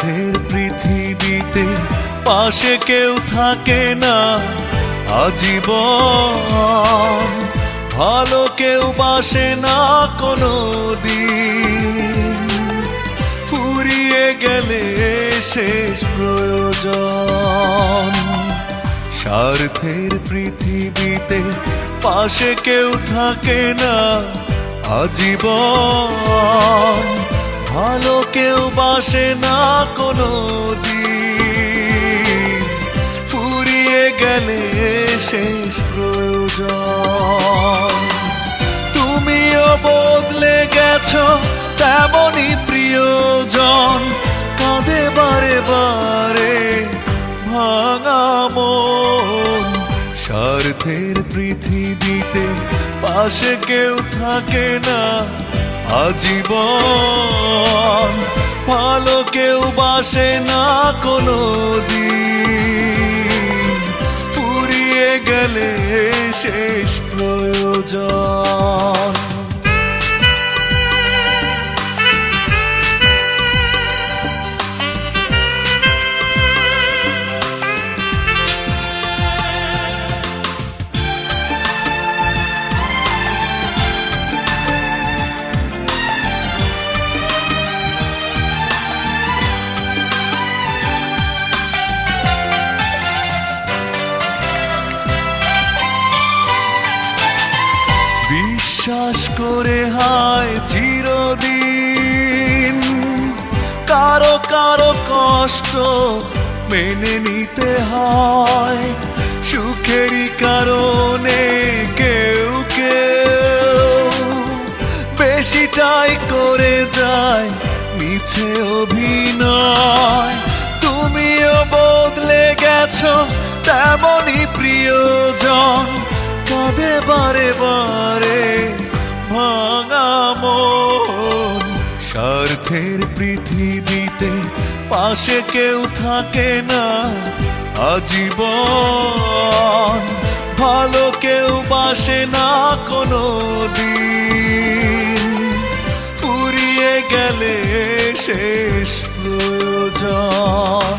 স্বার্থের পৃথিবীতে পাশে কেউ থাকে না আজীবন, ভালো কেউ বাসে না কোনো দিন, ফুরিয়ে গেলে শেষ প্রয়োজন। স্বার্থের পৃথিবীতে পাশে কেউ থাকে না আজীবন, ভালো কেউ বাসে না কোনো দিন, ফুরিয়ে গেলে শেষ প্রয়োজন। তুমিও বদলে গেছো তেমনই প্রিয়জন, কাঁদে বারে বারে ভাঙা মন। স্বার্থের পৃথিবীতে পাশে কেউ থাকে না আজীবন, ভালো কেউ বাসে না কোনো দিন, ফুরিয়ে গেলে শেষ প্রয়োজন। বিশ্বাস করে হায় চিরদিন, কারো কারো কষ্ট মেনে নিতে হয়, সুখেরই কারণে কেউ কেউ বেশিটাই করে যায় মিছে অভিনয়। তুমিও বদলে গেছো তেমনই প্রিয়জন, কাঁদে বারে বারে ভাঙা মন। স্বার্থের পৃথিবীতে পাশে কেউ থাকে না আজীবন, ভালো কেউ বাসে না কোনো দিন, ফুরিয়ে গেলে শেষ প্রয়োজন।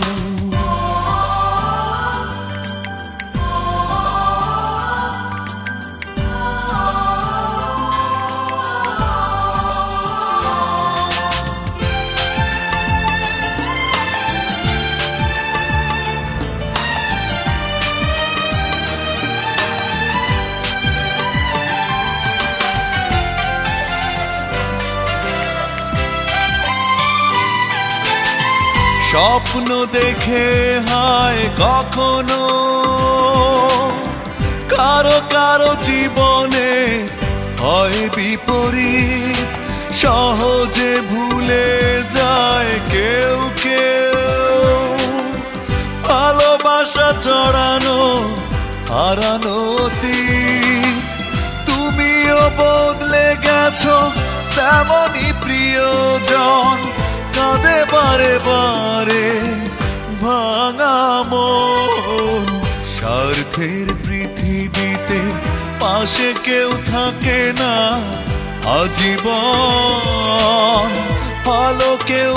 স্বপ্ন দেখে হায় কখনো কারো কারো জীবনে হয় বিপরীত, সহজে ভুলে যায় কেউ কেউ, ভালোবাসা জড়ানো হারানো অতীত। তুমিও বদলে গেছো তেমনই প্রিয়জন, কাঁদে বারে বারে ভাঙা মন। স্বার্থের পৃথিবীতে পাশে কেউ থাকে না আজীবন, ভালো কেউ